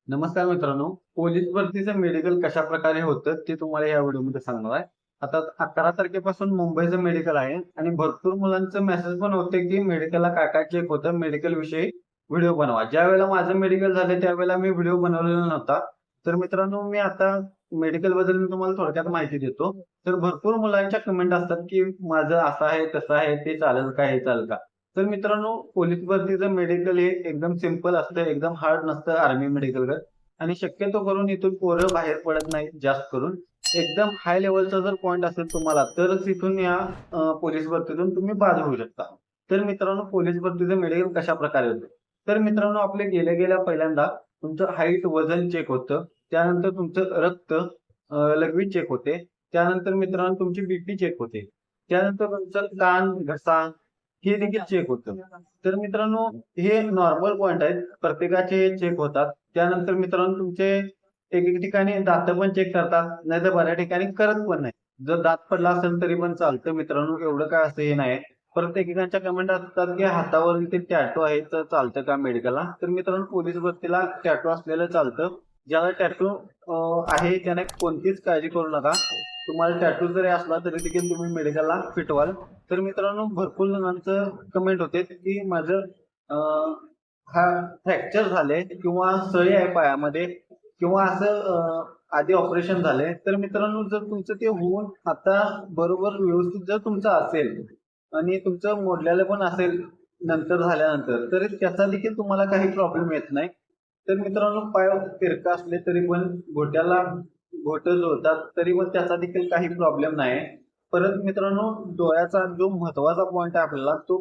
नमस्कार मित्रांनो. पोलीस भरतीचं मेडिकल कशा प्रकारे होतं ते तुम्हाला या व्हिडिओमध्ये सांगणार आहे. आता 11 तारखेपासून मुंबईचं मेडिकल आहे आणि भरपूर मुलांचं मेसेज पण होते की मेडिकलला काय-काय चेक होतं, मेडिकल विषयी व्हिडिओ बनवा. ज्यावेळेला माझं मेडिकल झालं त्यावेळेला मी व्हिडिओ बनवलेला नव्हता. तर मित्रांनो मी आता मेडिकलबद्दल मी तुम्हाला थोडक्यात माहिती देतो. तर भरपूर मुलांच्या कमेंट असतात की माझं असं आहे, तसं आहे, ते चालेल का, हे चालेल का? तर मित्रांनो पोलीस भरतीचं मेडिकल हे एकदम सिंपल असतं, एकदम हार्ड नसतं आर्मी मेडिकलगत आणि शक्यतो करून इथून पोरं बाहेर पडत नाहीत जास्त करून. एकदम हाय लेव्हलचा जर पॉइंट असेल तुम्हाला तरच इथून या पोलीस भरतीतून तुम्ही बाद होऊ शकता. तर मित्रांनो पोलीस भरतीचं मेडिकल कशाप्रकारे होतं? तर मित्रांनो आपले गेल्या पहिल्यांदा तुमचं हाईट, वजन चेक होतं. त्यानंतर तुमचं रक्त लघवी चेक होते. त्यानंतर मित्रांनो तुमची बीपी चेक होते. त्यानंतर तुमचं कान, घसा हे देखील चेक होतं. तर मित्रांनो हे नॉर्मल पॉइंट आहेत. प्रत्येकाचे चेक होतात. त्यानंतर मित्रांनो तुमचे एक-एक ठिकाणी दात पण चेक करतात. नाहीतर बऱ्याच ठिकाणी करत पण नाही. जर दात पडला असेल तरी पण चालतं मित्रांनो. एवढं काय असं हे नाही. परत एकेकांच्या कमेंट असतात की हातावर ते टॅटू आहे तर चालतं का मेडिकलला? तर मित्रांनो पोलीस भरतीला टॅटू असलेलं चालतं. ज्याला टॅटू आहे त्याने कोणतीच काळजी करू नका. तुम्हाला टॅटू जरी असला तरी देखील तुम्ही मेडिकलला फिट व्हाल. तर मित्रांनो भरपूर जणांचं कमेंट होते की माझं हा फ्रॅक्चर झाले किंवा सळी आहे पायामध्ये किंवा असं आधी ऑपरेशन झाले. तर मित्रांनो जर तुमचं ते होऊन आता बरोबर व्यवस्थित जर तुमचं असेल आणि तुमचं मोडलेलं पण असेल नंतर झाल्यानंतर तरी त्याचा देखील तुम्हाला काही प्रॉब्लेम येत नाही. तर मित्रांनो पाय तिरका असले तरी पण घोट्याला घोटं जुळतात तरी पण त्याचा देखील काही प्रॉब्लेम नाही. परत मित्रांनो डोळ्याचा जो महत्वाचा पॉइंट आहे आपल्याला तो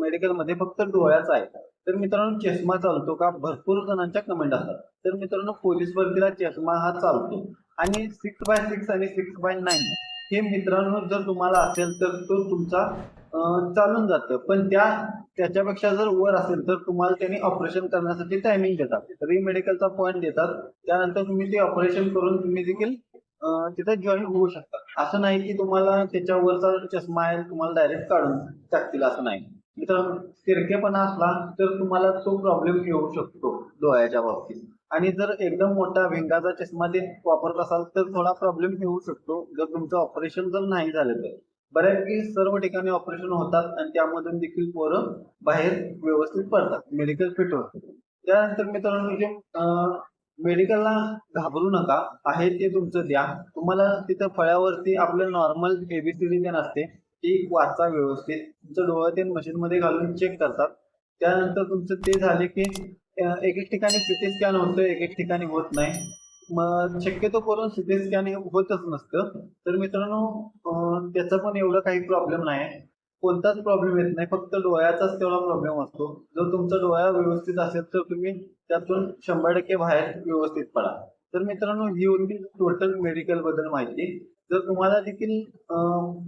मेडिकलमध्ये फक्त डोळ्याचा आहे. तर मित्रांनो चष्मा चालतो का? भरपूर जणांच्या कमेंट असतात. तर मित्रांनो पोलीस भरतीला चष्मा हा चालतो आणि 6x6 आणि 6x9 हे मित्रांनो जर तुम्हाला असेल तर तो तुमचा चालून जातं. पण त्याच्यापेक्षा जर वर असेल तर तुम्हाला त्यांनी ऑपरेशन करण्यासाठी टायमिंग देतात. तरी मेडिकलचा पॉइंट देतात. त्यानंतर तुम्ही ते ऑपरेशन करून तुम्ही देखील तिथे जॉईन होऊ शकता. असं नाही की तुम्हाला त्याच्यावरचा चष्मा आहे तुम्हाला डायरेक्ट काढून टाकतील असं नाही. मित्रांनो तिरकेपणा असला तर तुम्हाला तो प्रॉब्लेम येऊ शकतो डोळ्याच्या बाबतीत. आणि जर एकदम मोठा भिंगाचा चष्मा ते वापरत असाल तर थोडा प्रॉब्लेम येऊ शकतो जर तुमचं ऑपरेशन जर नाही झालं तर. बऱ्यापैकी सर्व ठिकाणी ऑपरेशन होतात आणि त्यामधून देखील पोरं बाहेर व्यवस्थित पडतात. मेडिकल फिट होतं. त्यानंतर मित्रांनो जे मेडिकलला घाबरू नका. आहे ते तुमचं द्या. तुम्हाला तिथं फळ्यावरती आपलं नॉर्मल एबीसीडी तेन असते. ती वाचा व्यवस्थित. तुमचं डोळं ते मशीनमध्ये घालून चेक करतात. त्यानंतर तुमचं ते झाले की एक-एक ठिकाणी सीटी स्कॅन होतं, एक-एक ठिकाणी होत नाही. मग शक्यतो करून सीटी स्कॅन हे होतच नसतं. तर मित्रांनो त्याचा पण एवढं काही प्रॉब्लेम नाही. कोणताच प्रॉब्लेम येत नाही. फक्त डोळ्याचाच तेवढा प्रॉब्लेम असतो. जर तुमचा डोळा व्यवस्थित असेल तर तुम्ही त्यातून 100% बाहेर व्यवस्थित पडा. तर मित्रांनो ही होती टोटल मेडिकल बद्दल माहिती. जर तुम्हाला देखील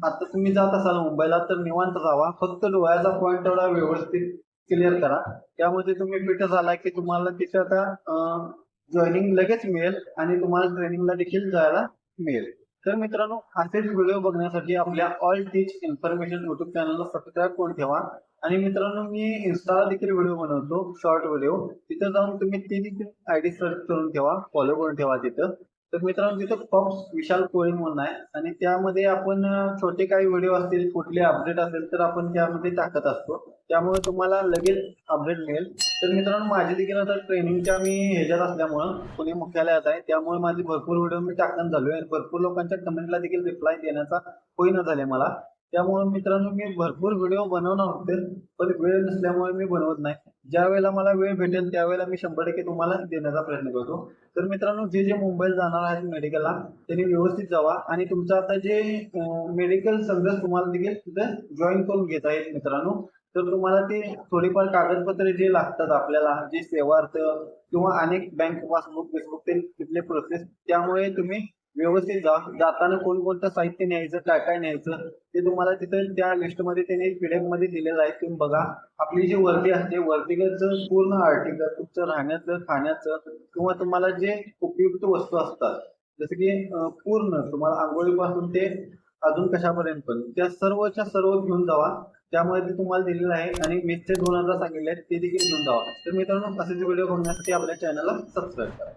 आता तुम्ही जात असाल मुंबईला तर निवांत जावा. फक्त डोळ्याचा पॉइंट तेवढा व्यवस्थित क्लिअर करा. त्यामध्ये तुम्ही फिट झाला की तुम्हाला तिथे आता जॉइनिंग लगेच मिळेल आणि तुम्हाला ट्रेनिंगला देखील जायला मिळेल. तर मित्रांनो असेच व्हिडिओ बघण्यासाठी आपल्या ऑल टीच इन्फॉर्मेशन यूट्यूब चॅनलला सबस्क्राईब करून ठेवा. आणि मित्रांनो मी इन्स्टाला देखील व्हिडिओ बनवतो शॉर्ट व्हिडिओ. तिथं जाऊन तुम्ही ती देखील आयडी सर्च करून ठेवा, फॉलो करून ठेवा तिथं. तर मित्रांनो तिथं पॉप्स विशाल कोळी म्हणून आहे आणि त्यामध्ये आपण छोटे काही व्हिडिओ असतील, कुठले अपडेट असेल तर आपण त्यामध्ये टाकत असतो. त्यामुळे तुम्हाला लगेच अपडेट मिळेल. तर मित्रांनो माझी देखील आता ट्रेनिंगच्या मी ह्याच्यात असल्यामुळं पुणे मुख्यालयात आहे. त्यामुळे माझे भरपूर व्हिडिओ मी टाकणं चालू आहे. भरपूर लोकांच्या कमेंटला देखील रिप्लाय देण्याचा होईना झाले मला. त्यामुळे मित्रांनो मी भरपूर व्हिडिओ बनवणार होते, पण वेळ नसल्यामुळे मी बनवत नाही. ज्यावेळेला मला वेळ भेटेल त्यावेळेला मी 100% तुम्हाला देण्याचा प्रयत्न करतो. तर मित्रांनो जे मुंबईला जाणार आहेत मेडिकलला त्यांनी व्यवस्थित जावा आणि तुमचं आता जे मेडिकल संघ तुम्हाला देखील तिथे जॉईन करून घेत आहेत मित्रांनो. तर तुम्हाला ते थोडीफार कागदपत्रे जे लागतात आपल्याला जे सेवार्थ किंवा अनेक बँक पासबुक बिसबुक ते तिथले प्रोसेस त्यामुळे तुम्ही व्यवस्थित जाताना कोणकोणतं साहित्य न्यायचं, काय-काय न्यायचं ते तुम्हाला तिथं त्या लिस्टमध्ये त्यांनी पीडीएफमध्ये दिलेलं आहे. तुम्ही बघा. आपली जी वर्दी असते वर्दीचं पूर्ण आर्टिकल तुमचं राहण्याचं, खाण्याचं किंवा तुम्हाला जे उपयुक्त वस्तू असतात जसं की पूर्ण तुम्हाला अंघोळीपासून ते अजून कशापर्यंत पण त्या सर्वच्या सर्व घेऊन जावा. त्यामुळे ते तुम्हाला दिलेलं आहे आणि मीच ते 2000 सांगितले ते देखील घेऊन जावा. तर मित्रांनो, असेच व्हिडिओ बघण्यासाठी आपल्या चॅनलला सबस्क्राईब करा.